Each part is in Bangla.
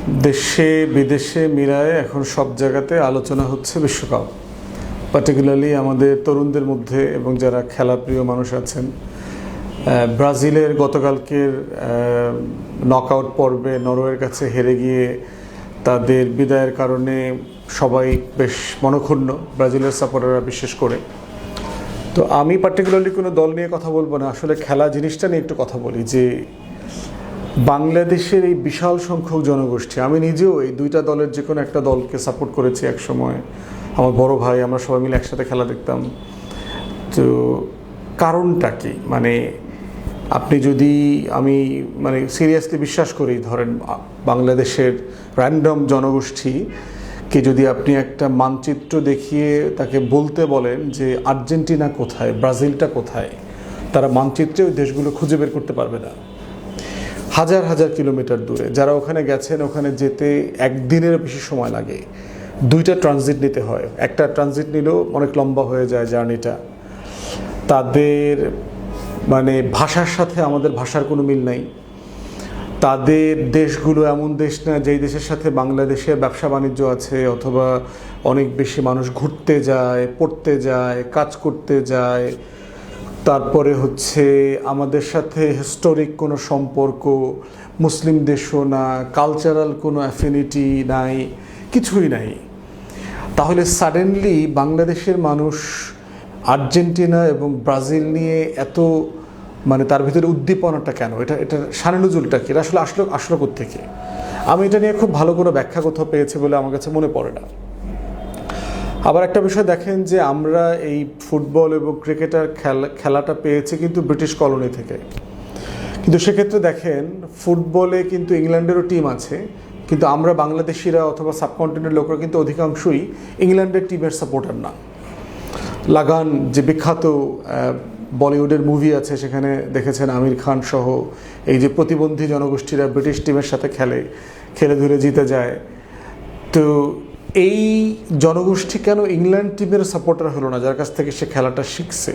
দেশে বিদেশে মিলায় এখন সব জায়গাতে আলোচনা হচ্ছে বিশ্বকাপ, পার্টিকুলারলি আমাদের তরুণদের মধ্যে এবং যারা খেলাপ্রিয় মানুষ আছেন। ব্রাজিলের গতকালকের নকআউট পর্বে নরওয়ের কাছে হেরে গিয়ে তাদের বিদায়ের কারণে সবাই বেশ মনক্ষুণ্ণ, ব্রাজিলের সাপোর্টাররা বিশেষ করে। তো আমি পার্টিকুলারলি কোনো দল নিয়ে কথা বলবো না, আসলে খেলা জিনিসটা নিয়ে একটু কথা বলি। যে বাংলাদেশের এই বিশাল সংখ্যক জনগোষ্ঠী, আমি নিজেও এই দুইটা দলের যে কোনো একটা দলকে সাপোর্ট করেছি এক সময়। আমার বড় ভাই, আমরা সবাই মিলে একসাথে খেলা দেখতাম। তো কারণটা কি, মানে আপনি যদি আমি সিরিয়াসলি বিশ্বাস করি, ধরেন বাংলাদেশের র্যান্ডম জনগোষ্ঠীকে যদি আপনি একটা মানচিত্র দেখিয়ে তাকে বলতে বলেন যে আর্জেন্টিনা কোথায়, ব্রাজিলটা কোথায়, তারা মানচিত্রে ওই দেশগুলো খুঁজে বের করতে পারবে না। হাজার হাজার কিলোমিটার দূরে, যারা ওখানে গেছেন ওখানে যেতে একদিনের বেশি সময় লাগে, দুইটা ট্রানজিট নিতে হয়, একটা ট্রানজিট নিলেও অনেক লম্বা হয়ে যায় জার্নিটা। তাদের ভাষার সাথে আমাদের ভাষার কোনো মিল নাই। তাদের দেশগুলো এমন দেশ না যেই দেশের সাথে বাংলাদেশের ব্যবসা বাণিজ্য আছে, অথবা অনেক বেশি মানুষ ঘুরতে যায়, পড়তে যায়, কাজ করতে যায়। তারপরে আমাদের সাথে হিস্টোরিক কোনো সম্পর্ক, মুসলিম দেশও না, কালচারাল কোনো অ্যাফিনিটি নাই, কিছুই নাই। তাহলে সাডেনলি বাংলাদেশের মানুষ আর্জেন্টিনা এবং ব্রাজিল নিয়ে এত তার ভিতরে উদ্দীপনাটা কেন, এটার সানেনুজুলটা কি, এটা আসলো কোত্থেকে? আমি এটা নিয়ে খুব ভালো করে ব্যাখ্যা কোথাও পেয়েছি বলে আমার কাছে মনে পড়ে না। আবার একটা বিষয় দেখেন যে আমরা এই ফুটবল এবং ক্রিকেটার খেলাটা পেয়েছি কিন্তু ব্রিটিশ কলোনি থেকে। কিন্তু সেক্ষেত্রে দেখেন ফুটবলে কিন্তু ইংল্যান্ডেরও টিম আছে, কিন্তু আমরা বাংলাদেশিরা অথবা সাবকন্টিনেন্টের লোকরা কিন্তু অধিকাংশই ইংল্যান্ডের টিমের সাপোর্টার না। লাগান যে বিখ্যাত বলিউডের মুভি আছে, সেখানে দেখেছেন আমির খান সহ এই যে প্রতিবন্ধী জনগোষ্ঠীরা ব্রিটিশ টিমের সাথে খেলে ধুলে জিতে যায়। তো এই জনগোষ্ঠী কেন ইংল্যান্ড টিমের সাপোর্টার হলো না, যার কাছ থেকে সে খেলাটা শিখছে?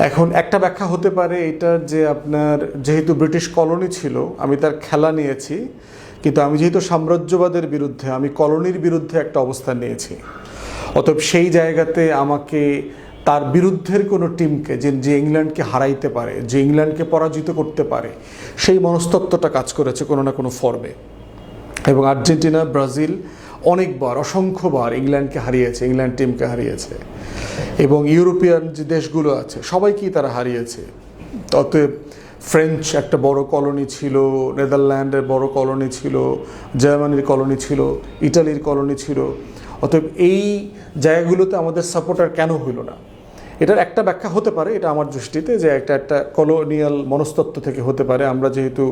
এখন একটা ব্যাখ্যা হতে পারে এটার যে আপনার যেহেতু ব্রিটিশ কলোনি ছিল, আমি তার খেলা নিয়েছি, কিন্তু আমি যেহেতু সাম্রাজ্যবাদের বিরুদ্ধে, আমি কলোনির বিরুদ্ধে একটা অবস্থান নিয়েছি, অতএব সেই জায়গাতে আমাকে তার বিরুদ্ধের কোনো টিমকে যে ইংল্যান্ডকে হারাইতে পারে, যে ইংল্যান্ডকে পরাজিত করতে পারে, সেই মনস্তত্ত্বটা কাজ করেছে কোনো না কোনো ফর্মে। এবং আর্জেন্টিনা, ব্রাজিল অনেকবার, অসংখ্যবার ইংল্যান্ডকে হারিয়েছে, ইংল্যান্ড টিমকে হারিয়েছে, এবং ইউরোপিয়ান যে দেশগুলো আছে সবাইকেই তারা হারিয়েছে। অতএব ফ্রেঞ্চ একটা বড় কলোনি ছিল, নেদারল্যান্ডের বড় কলোনি ছিল, জার্মানির কলোনি ছিল, ইটালির কলোনি ছিল। অতএব এই জায়গাগুলোতে আমাদের সাপোর্টার কেন হইল না? এটার একটা ব্যাখ্যা হতে পারে, এটা আমার দৃষ্টিতে, যে একটা কলোনিয়াল মনস্তত্ত্ব থেকে হতে পারে। আমরা যেহেতু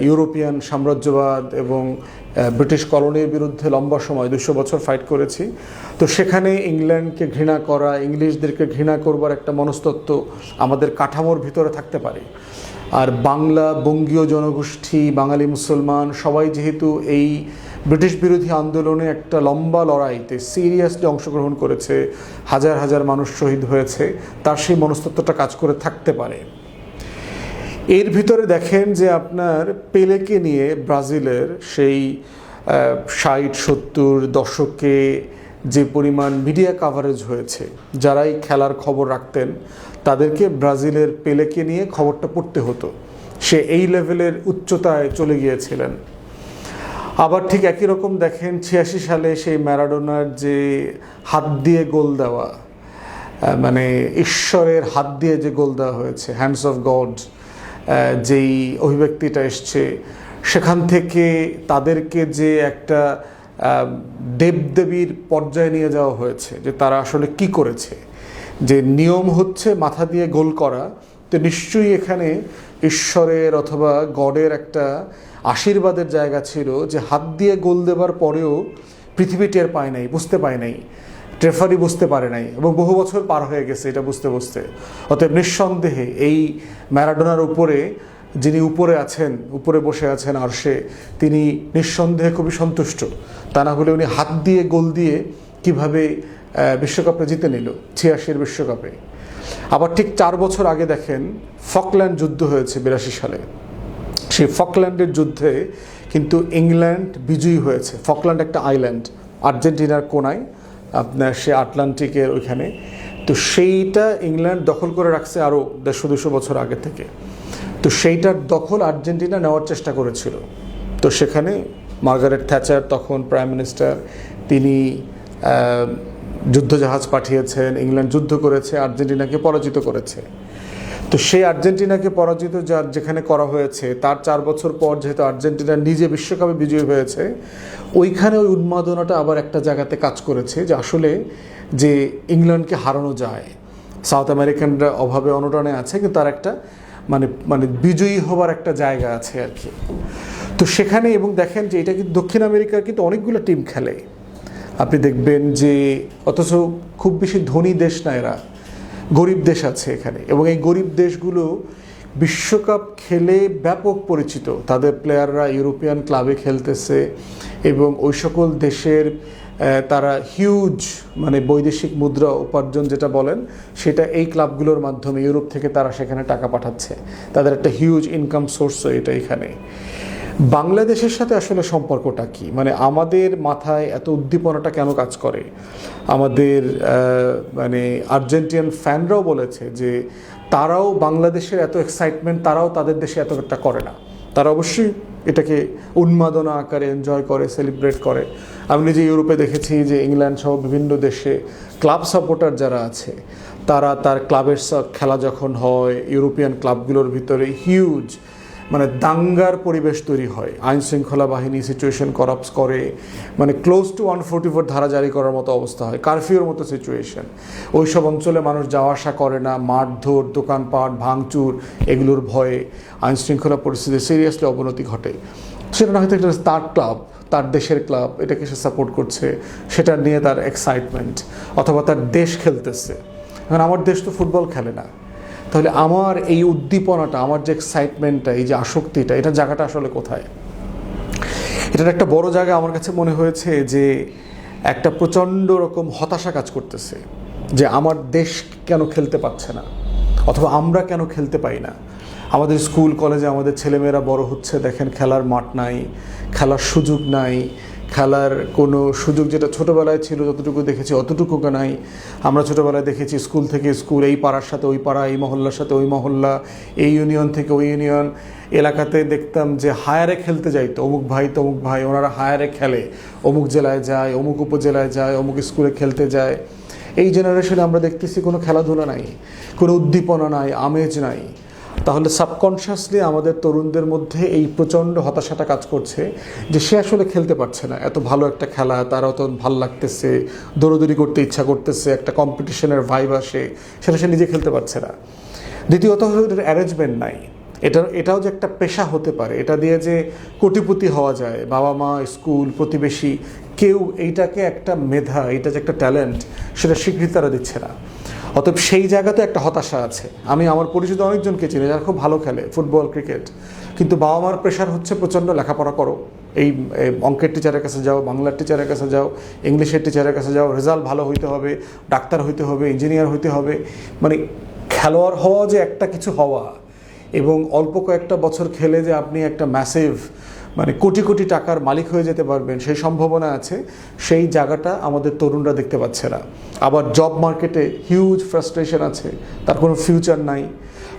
ইউরোপিয়ান সাম্রাজ্যবাদ এবং ব্রিটিশ কলোনির বিরুদ্ধে লম্বা সময় 200 বছর ফাইট করেছি, তো সেখানে ইংল্যান্ডকে ঘৃণা করা, ইংলিশদেরকে ঘৃণা করবার একটা মনস্তত্ত্ব আমাদের কাঠামোর ভিতরে থাকতে পারে। আর বঙ্গীয় জনগোষ্ঠী, বাঙালি মুসলমান সবাই যেহেতু এই ব্রিটিশ বিরোধী আন্দোলনে একটা লম্বা লড়াইতে সিরিয়াসলি অংশগ্রহণ করেছে, হাজার হাজার মানুষ শহীদ হয়েছে, তার সেই মনস্তত্ত্বটা কাজ করে থাকতে পারে। এর ভিতরে দেখেন যে আপনার পেলেকে নিয়ে ব্রাজিলের সেই 60-70 দশকে যে পরিমাণ মিডিয়া কাভারেজ হয়েছে, যারাই খেলার খবর রাখতেন তাদেরকে ব্রাজিলের পেলেকে নিয়ে খবরটা পড়তে হতো। সে এই লেভেলের উচ্চতায় চলে গিয়েছিলেন। আবার ঠিক একই রকম দেখেন 86 সালে সেই ম্যারাডোনার যে হাত দিয়ে গোল দেওয়া, ঈশ্বরের হাত দিয়ে যে গোল দেওয়া হয়েছে, হ্যান্ডস অফ গড, যেই অভিব্যক্তিটা এসছে, সেখান থেকে তাদেরকে যে একটা দেবদেবীর পর্যায়ে নিয়ে যাওয়া হয়েছে, যে তারা আসলে কি করেছে। যে নিয়ম হচ্ছে মাথা দিয়ে গোল করা, তো নিশ্চয়ই এখানে ঈশ্বরের অথবা গডের একটা আশীর্বাদের জায়গা ছিল, যে হাত দিয়ে গোল দেবার পরেও পৃথিবী টের পায় নাই, বুঝতে পায় নাই, রেফারি বুঝতে পারে নাই, এবং বহু বছর পার হয়ে গেছে এটা বুঝতে বুঝতে। অতএব নিঃসন্দেহে এই ম্যারাডোনার উপরে যিনি উপরে বসে আছেন আরশে, তিনি নিঃসন্দেহে খুবই সন্তুষ্ট। তা না হলে উনি হাত দিয়ে গোল দিয়ে কিভাবে বিশ্বকাপে জিতে নিল, 86 বিশ্বকাপে। আবার ঠিক 4 বছর আগে দেখেন ফকল্যান্ড যুদ্ধ হয়েছে 82 সালে। সেই ফকল্যান্ডের যুদ্ধে কিন্তু ইংল্যান্ড বিজয়ী হয়েছে। ফকল্যান্ড একটা আইল্যান্ড আর্জেন্টিনার কোনায়, আপনার সে আটলান্টিকের ওইখানে। তো সেইটা ইংল্যান্ড দখল করে রাখছে আরও 150-200 বছর আগে থেকে। তো সেইটার দখল আর্জেন্টিনা নেওয়ার চেষ্টা করেছিল। তো সেখানে মার্গারেট থ্যাচার তখন প্রাইম মিনিস্টার, তিনি যুদ্ধজাহাজ পাঠিয়েছেন, ইংল্যান্ড যুদ্ধ করেছে, আর্জেন্টিনাকে পরাজিত করেছে। তো সেই আর্জেন্টিনাকে পরাজিত যেখানে করা হয়েছে তার 4 বছর পর যেহেতু আর্জেন্টিনা নিজে বিশ্বকাপে বিজয়ী হয়েছে, ওইখানে ওই উন্মাদনাটা আবার একটা জায়গাতে কাজ করেছে যে আসলে যে ইংল্যান্ডকে হারানো যায়। সাউথ আমেরিকানরা অভাবে অনটনে আছে, কিন্তু তার একটা মানে বিজয়ী হবার একটা জায়গা আছে আর কি। তো সেখানে এবং দেখেন যে এটা কিন্তু দক্ষিণ আমেরিকার কিন্তু অনেকগুলো টিম খেলে। আপনি দেখবেন যে অথচ খুব বেশি ধনী দেশ না, এরা গরিব দেশ আছে এখানে, এবং এই গরিব দেশগুলো বিশ্বকাপ খেলে ব্যাপক পরিচিত। তাদের প্লেয়াররা ইউরোপিয়ান ক্লাবে খেলতেছে এবং ওই সকল দেশের তারা হিউজ মানে বৈদেশিক মুদ্রা উপার্জন যেটা বলেন, সেটা এই ক্লাবগুলোর মাধ্যমে ইউরোপ থেকে তারা সেখানে টাকা পাঠাচ্ছে। তাদের একটা হিউজ ইনকাম সোর্স এটা এখানে। বাংলাদেশের সাথে আসলে সম্পর্কটা কি, মানে আমাদের মাথায় এত উদ্দীপনাটা কেন কাজ করে? আমাদের মানে আর্জেন্টিনান ফ্যানরাও বলেছে যে তারাও বাংলাদেশের এত এক্সাইটমেন্ট তারাও তাদের দেশে এতটা করে না। তারা অবশ্যই এটাকে উন্মাদনা আকারে এনজয় করে, সেলিব্রেট করে। আমি নিজে ইউরোপে দেখেছি যে ইংল্যান্ড সহ বিভিন্ন দেশে ক্লাব সাপোর্টার যারা আছে তারা তার ক্লাবের খেলা যখন হয়, ইউরোপিয়ান ক্লাবগুলোর ভিতরে হিউজ মানে দাঙ্গার পরিবেশ তৈরি হয়। আইন শৃঙ্খলা বাহিনী সিচুয়েশন করাপস করে, মানে ক্লোজ টু 144 ধারা জারি করার মতো অবস্থা হয়, কারফিউর মতো সিচুয়েশন। ওই সব অঞ্চলে মানুষ যাওয়া আসা করে না, মারধর, দোকানপাট ভাঙচুর, এগুলোর ভয়ে আইন শৃঙ্খলা পরিস্থিতি সিরিয়াসলি অবনতি ঘটে। সেটা না হয়তো একটা তার ক্লাব, তার দেশের ক্লাব, এটাকে সে সাপোর্ট করছে, সেটা নিয়ে তার এক্সাইটমেন্ট, অথবা তার দেশ খেলতেছে। কারণ আমার দেশ তো ফুটবল খেলে না, তাহলে আমার এই উদ্দীপনাটা, আমার যে এক্সাইটমেন্টটা, এই যে আসক্তিটা, এটা জায়গাটা আসলে কোথায়? এটার একটা বড় জায়গা আমার কাছে মনে হয়েছে যে একটা প্রচণ্ড রকম হতাশা কাজ করতেছে যে আমার দেশ কেন খেলতে পারছে না, অথবা আমরা কেন খেলতে পাই না। আমাদের স্কুল কলেজে আমাদের ছেলেমেয়েরা বড় হচ্ছে, দেখেন খেলার মাঠ নাই, খেলার সুযোগ নাই, খেলার কোনো সুযোগ যেটা ছোটোবেলায় ছিল যতটুকু দেখেছি অতটুকু নাই। আমরা ছোটোবেলায় দেখেছি স্কুল থেকে স্কুল, এই পাড়ার সাথে ওই পাড়া, এই মহল্লার সাথে ওই মহল্লা, এই ইউনিয়ন থেকে ওই ইউনিয়ন। এলাকাতে দেখতাম যে হায়ারে খেলতে যাইতো, অমুক ভাই তমুক ভাই, ওনারা হায়ারে খেলে, অমুক জেলায় যায়, অমুক উপজেলায় যায়, অমুক স্কুলে খেলতে যায়। এই জেনারেশনে আমরা দেখতেছি কোনো খেলাধুলা নাই, কোনো উদ্দীপনা নাই, আমেজ নাই। তাহলে সাবকনশিয়াসলি আমাদের তরুণদের মধ্যে এই প্রচণ্ড হতাশাটা কাজ করছে যে সে আসলে খেলতে পারছে না। এত ভালো একটা খেলা, তারও তো ভাল লাগতেছে, দৌড়দৌড়ি করতে ইচ্ছা করতেছে, একটা কম্পিটিশনের ভাইব আসে, সেটা সে নিজে খেলতে পারছে না। দ্বিতীয়ত হলো এটার অ্যারেঞ্জমেন্ট নাই। এটাও যে একটা পেশা হতে পারে, এটা দিয়ে যে কোটিপতি হওয়া যায়, বাবা মা, স্কুল, প্রতিবেশী, কেউ এইটাকে একটা মেধা, এটা যে একটা ট্যালেন্ট, সেটা স্বীকৃতি তারা দিচ্ছে না। অতএব সেই জায়গাতে একটা হতাশা আছে। আমি আমার পরিচিত অনেকজনকে চিনি যারা খুব ভালো খেলে ফুটবল, ক্রিকেট, কিন্তু বাবা মার প্রেশার হচ্ছে প্রচণ্ড, লেখাপড়া করো, এই অঙ্কের টিচারের কাছে যাও, বাংলার টিচারের কাছে যাও, ইংলিশের টিচারের কাছে যাও, রেজাল্ট ভালো হইতে হবে, ডাক্তার হইতে হবে, ইঞ্জিনিয়ার হইতে হবে। মানে খেলোয়াড় হওয়া যে একটা কিছু হওয়া, এবং অল্প কয়েকটা বছর খেলে যে আপনি একটা ম্যাসিভ মানে কোটি কোটি টাকার মালিক হয়ে যেতে পারবেন, সেই সম্ভাবনা আছে, সেই জায়গাটা আমাদের তরুণরা দেখতে পাচ্ছে না। আবার জব মার্কেটে হিউজ ফ্রাস্ট্রেশন আছে, তার কোনো ফিউচার নাই।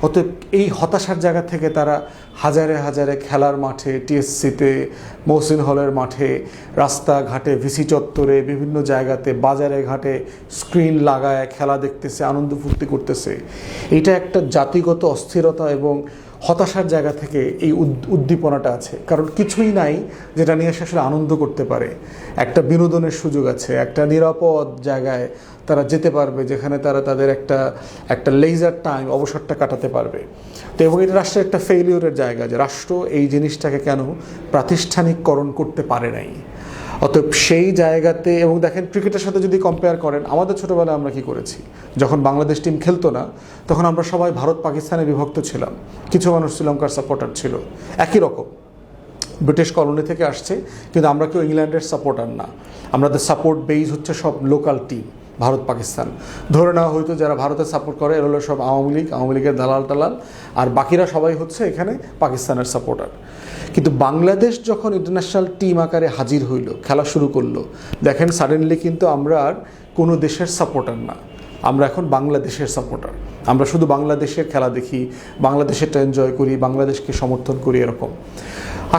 অতএব এই হতাশার জায়গা থেকে তারা হাজারে হাজারে খেলার মাঠে, টিএসসিতে, মহসিন হলের মাঠে, রাস্তাঘাটে, ভিসি চত্বরে, বিভিন্ন জায়গাতে, বাজারে ঘাটে স্ক্রিন লাগায় খেলা দেখতেছে, আনন্দ ফুর্তি করতেছে। এটা একটা জাতিগত অস্থিরতা এবং হতাশার জায়গা থেকে এই উদ্দীপনাটা আছে। কারণ কিছুই নাই যেটা নিয়ে সে আসলে আনন্দ করতে পারে। একটা বিনোদনের সুযোগ আছে, একটা নিরাপদ জায়গায় তারা যেতে পারবে, যেখানে তারা তাদের একটা লেজার টাইম, অবসরটা কাটাতে পারবে। তো এবং এটা রাষ্ট্রের একটা ফেইলিউরের জায়গা যে রাষ্ট্র এই জিনিসটাকে কেন প্রাতিষ্ঠানিককরণ করতে পারে নাই। অতএব সেই জায়গাতে, এবং দেখেন ক্রিকেটের সাথে যদি কম্পেয়ার করেন, আমাদের ছোটোবেলায় আমরা কি করেছি, যখন বাংলাদেশ টিম খেলতো না তখন আমরা সবাই ভারত পাকিস্তানে বিভক্ত ছিলাম, কিছু মানুষ শ্রীলঙ্কার সাপোর্টার ছিল, একই রকম ব্রিটিশ কলোনি থেকে আসছে, কিন্তু আমরা কেউ ইংল্যান্ডের সাপোর্টার না। আমাদের সাপোর্ট বেইজ হচ্ছে সব লোকাল টিম, ভারত পাকিস্তান। ধরে নেওয়া হয়তো যারা ভারতের সাপোর্ট করে এরা হলো সব আওয়ামী লীগের দালাল টালাল, আর বাকিরা সবাই হচ্ছে এখানে পাকিস্তানের সাপোর্টার। কিন্তু বাংলাদেশ যখন ইন্টারন্যাশনাল টিম আকারে হাজির হইল, খেলা শুরু করলো, দেখেন সাডেনলি কিন্তু আমরা আর কোনো দেশের সাপোর্টার না, আমরা এখন বাংলাদেশের সাপোর্টার। আমরা শুধু বাংলাদেশের খেলা দেখি, বাংলাদেশেরটা এনজয় করি, বাংলাদেশকে সমর্থন করি। এরকম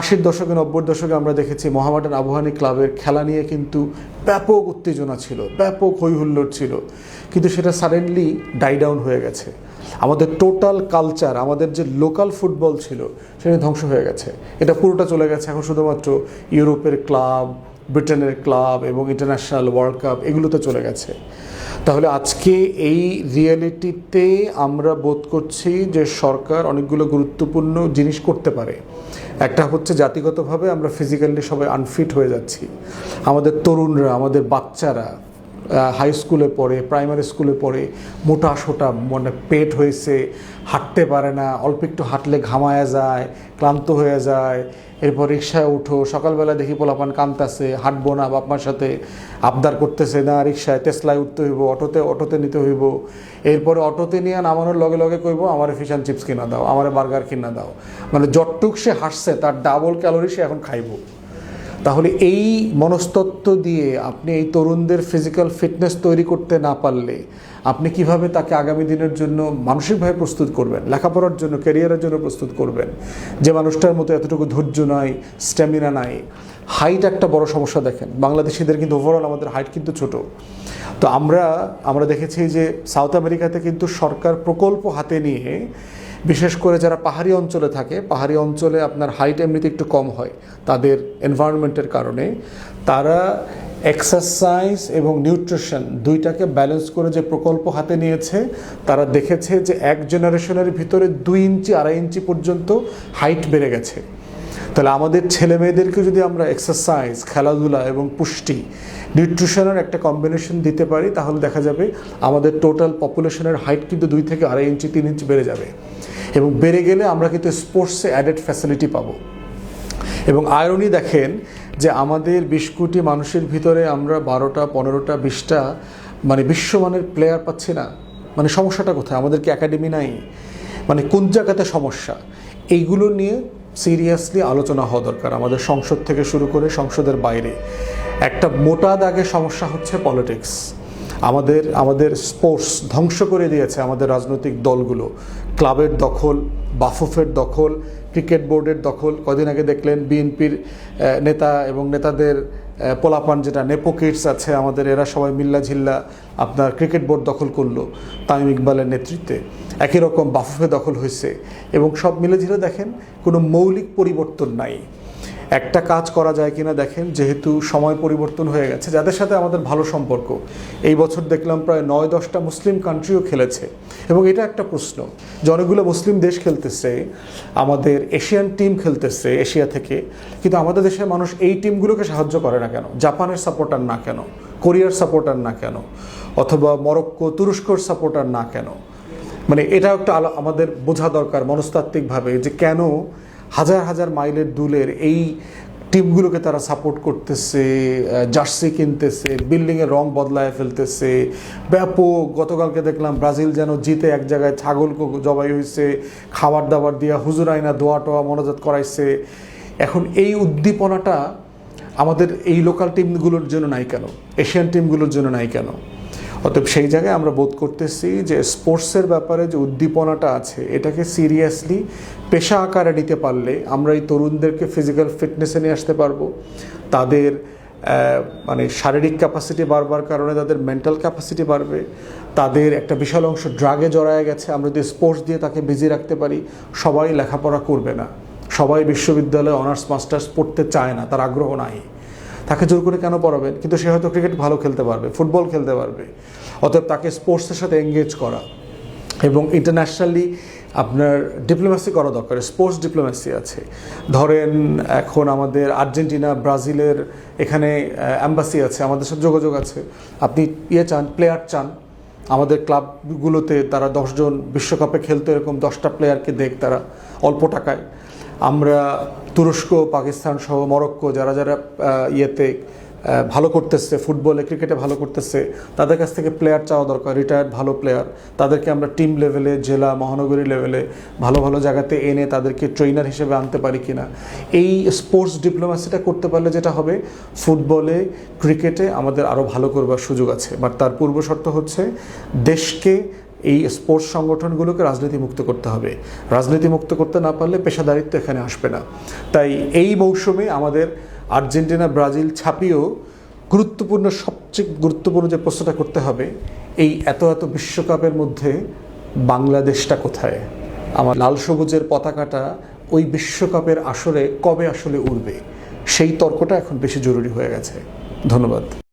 80-র দশকে 90-র দশকে আমরা দেখেছি মোহামেডান আবাহনী ক্লাবের খেলা নিয়ে কিন্তু ব্যাপক উত্তেজনা ছিল, ব্যাপক হৈহুল্লোড় ছিল, কিন্তু সেটা সাডেনলি ডাই ডাউন হয়ে গেছে। আমাদের টোটাল কালচার, আমাদের যে লোকাল ফুটবল ছিল সেটা ধ্বংস হয়ে গেছে। এটা পুরোটা চলে গেছে এখন শুধুমাত্র ইউরোপের ক্লাব, ব্রিটেনের ক্লাব এবং ইন্টারন্যাশনাল ওয়ার্ল্ড কাপ এগুলোতে চলে গেছে। তাহলে আজকে এই রিয়েলিটিতে আমরা বোধ করছি যে সরকার অনেকগুলো গুরুত্বপূর্ণ জিনিস করতে পারে। একটা হচ্ছে জাতিগতভাবে আমরা ফিজিক্যালি সবাই আনফিট হয়ে যাচ্ছি। আমাদের তরুণরা, আমাদের বাচ্চারা হাই স্কুলে পড়ে, প্রাইমারি স্কুলে পড়ে, মোটা সোটা, মানে পেট হয়েছে, হাঁটতে পারে না, অল্প একটু হাঁটলে ঘামায়া যায়, ক্লান্ত হয়ে যায়। এরপর রিক্সায় উঠো, সকালবেলা দেখি পোলাপান কাঁদতেছে, হাঁটবো না, বাপমার সাথে আবদার করতেছে, না রিক্সায় তেসলায় উঠতে হইব, অটোতে নিতে হইব। এরপরে অটোতে নিয়ে নামানোর লগে লগে কইব আমার ফিশ অ্যান্ড চিপস কিনা দাও, আমার বার্গার কিনা দাও। মানে যতটুক সে হাসছে তার ডাবল ক্যালোরি সে এখন খাইব। তাহলে এই মনস্তত্ত্ব দিয়ে আপনি এই তরুণদের ফিজিক্যাল ফিটনেস তৈরি করতে না পারলে আপনি কিভাবে তাকে আগামী দিনের জন্য মানসিকভাবে প্রস্তুত করবেন, লেখাপড়ার জন্য, ক্যারিয়ারের জন্য প্রস্তুত করবেন, যে মানুষটার মতো এতটুকু ধৈর্য নাই, স্ট্যামিনা নাই। হাইট একটা বড় সমস্যা। দেখেন বাংলাদেশিদের কিন্তু ওভারঅল আমাদের হাইট কিন্তু ছোট। তো আমরা দেখেছি যে সাউথ আমেরিকাতে কিন্তু সরকার প্রকল্প হাতে নিয়ে, বিশেষ করে যারা পাহাড়ি অঞ্চলে থাকে, পাহাড়ি অঞ্চলে আপনার হাইট এমনিতে একটু কম হয় তাদের এনভায়রনমেন্টের কারণে, তারা এক্সারসাইজ এবং নিউট্রিশন দুইটাকে ব্যালেন্স করে যে প্রকল্প হাতে নিয়েছে, তারা দেখেছে যে এক জেনারেশনের ভিতরে 2 ইঞ্চি 2.5 ইঞ্চি পর্যন্ত হাইট বেড়ে গেছে। তাহলে আমাদের ছেলে মেয়েদেরকে যদি আমরা এক্সারসাইজ, খেলাধুলা এবং পুষ্টি, নিউট্রিশনের একটা কম্বিনেশন দিতে পারি, তাহলে দেখা যাবে আমাদের টোটাল পপুলেশনের হাইট কিন্তু 2 থেকে 2.5 ইঞ্চি 3 ইঞ্চি বেড়ে যাবে। এবং বেড়ে গেলে আমরা কিন্তু স্পোর্টসে অ্যাডেড ফ্যাসিলিটি পাবো। এবং আয়রনি দেখেন যে আমাদের 20 কোটি মানুষের ভিতরে আমরা 12টা 15টা 20টা মানে বিশ্বমানের প্লেয়ার পাচ্ছি না। মানে সমস্যাটা কোথায়? আমাদের কি একাডেমি নাই? মানে কোন জায়গাতে সমস্যা? এইগুলো নিয়ে সিরিয়াসলি আলোচনা হওয়া দরকার আমাদের সংসদ থেকে শুরু করে সংসদের বাইরে। একটা মোটা দাগে সমস্যা হচ্ছে পলিটিক্স। আমাদের স্পোর্টস ধ্বংস করে দিয়েছে আমাদের রাজনৈতিক দলগুলো। ক্লাবের দখল, বাফুফের দখল, ক্রিকেট বোর্ডের দখল। কদিন আগে দেখলেন বিএনপির নেতা এবং নেতাদের পোলাপান, যেটা নেপো কিডস আছে আমাদের, এরা সবাই মিল্লা ঝিল্লা আপনার ক্রিকেট বোর্ড দখল করলো তামিম ইকবালের নেতৃত্বে। একই রকম বাফুফে দখল হয়েছে এবং সব মিলে ঝিলে দেখেন কোনো মৌলিক পরিবর্তন নাই। একটা কাজ করা যায় কিনা দেখেন, যেহেতু সময় পরিবর্তন হয়ে গেছে, যাদের সাথে আমাদের ভালো সম্পর্ক, এই বছর দেখলাম প্রায় 9-10টা মুসলিম কান্ট্রিও খেলেছে। এবং এটা একটা প্রশ্ন যে অনেকগুলো মুসলিম দেশ খেলতেছে, আমাদের এশিয়ান টিম খেলতেছে এশিয়া থেকে, কিন্তু আমাদের দেশের মানুষ এই টিমগুলোকে সাহায্য করে না কেন? জাপানের সাপোর্টার না কেন? কোরিয়ার সাপোর্টার না কেন? অথবা মরক্কো, তুরস্কর সাপোর্টার না কেন? মানে এটা একটা আমাদের বোঝা দরকার মনস্তাত্ত্বিকভাবে, যে কেন হাজার হাজার মাইলের দূরের এই টিমগুলোকে তারা সাপোর্ট করতেছে, জার্সি কিনতেছে, বিল্ডিংয়ের রং বদলায় ফেলতেছে ব্যাপক। গতকালকে দেখলাম ব্রাজিল যেন জিতে এক জায়গায় ছাগল জবাই হয়েছে, খাবার দাবার দিয়া হুজুর আইনা দোয়া টোয়া মনোজাত করাইছে। এখন এই উদ্দীপনাটা আমাদের এই লোকাল টিমগুলোর জন্য নাই কেন? এশিয়ান টিমগুলোর জন্য নাই কেন? অতএব সেই জায়গায় আমরা বোধ করতেছি যে স্পোর্টসের ব্যাপারে যে উদ্দীপনাটা আছে, এটাকে সিরিয়াসলি পেশা আকারে নিতে পারলে আমরা এই তরুণদেরকে ফিজিক্যাল ফিটনেসে নিয়ে আসতে পারবো। তাদের মানে শারীরিক ক্যাপাসিটি বাড়বার কারণে তাদের মেন্টাল ক্যাপাসিটি বাড়বে। তাদের একটা বিশাল অংশ ড্রাগে জড়ায় গেছে, আমরা যদি স্পোর্টস দিয়ে তাকে বিজি রাখতে পারি, সবাই লেখাপড়া করবে না, সবাই বিশ্ববিদ্যালয়ে অনার্স মাস্টার্স পড়তে চায় না, তার আগ্রহ নাই। তাকে জোর করে কেন পড়াবেন? কিন্তু সে হয়তো ক্রিকেট ভালো খেলতে পারবে, ফুটবল খেলতে পারবে। অতএব তাকে স্পোর্টসের সাথে এঙ্গেজ করা এবং ইন্টারন্যাশনালি আপনার ডিপ্লোম্যাসি করা দরকার। স্পোর্টস ডিপ্লোম্যাসি আছে। ধরেন এখন আমাদের আর্জেন্টিনা, ব্রাজিলের এখানে অ্যাম্বাসি আছে, আমাদের সাথে যোগাযোগ আছে। আপনি চান, প্লেয়ার চান, আমাদের ক্লাবগুলোতে তারা 10 জন বিশ্বকাপে খেলতে, এরকম 10টা প্লেয়ারকে দেখ তারা অল্প টাকায়। আমরা তুরস্ক, পাকিস্তান সহ মরক্কো যারা যারা ভালো করতেছে, ফুটবলে ক্রিকেটে ভালো করতেছে, তাদের কাছ থেকে প্লেয়ার চাওয়া দরকার, রিটায়ার্ড ভালো প্লেয়ার। তাদেরকে আমরা টিম লেভেলে, জেলা মহানগরী লেভেলে ভালো ভালো জায়গাতে এনে তাদেরকে ট্রেনার হিসেবে আনতে পারি কিনা। এই স্পোর্টস ডিপ্লোম্যাসিটা করতে পারলে যেটা হবে, ফুটবলে ক্রিকেটে আমাদের আরও ভালো করবার সুযোগ আছে। বাট তার পূর্ব শর্ত হচ্ছে দেশকে, এই স্পোর্টস সংগঠনগুলোকে রাজনীতি মুক্ত করতে হবে। রাজনীতি মুক্ত করতে না পারলে পেশাদারিত্ব এখানে আসবে না। তাই এই মৌসুমে আমাদের আর্জেন্টিনা ব্রাজিল ছাপিয়েও সবচেয়ে গুরুত্বপূর্ণ যে প্রশ্নটা করতে হবে, এই এত এত বিশ্বকাপের মধ্যে বাংলাদেশটা কোথায়? আমার লাল সবুজের পতাকাটা ওই বিশ্বকাপের আসরে কবে আসলে উড়বে, সেই তর্কটা এখন বেশি জরুরি হয়ে গেছে। ধন্যবাদ।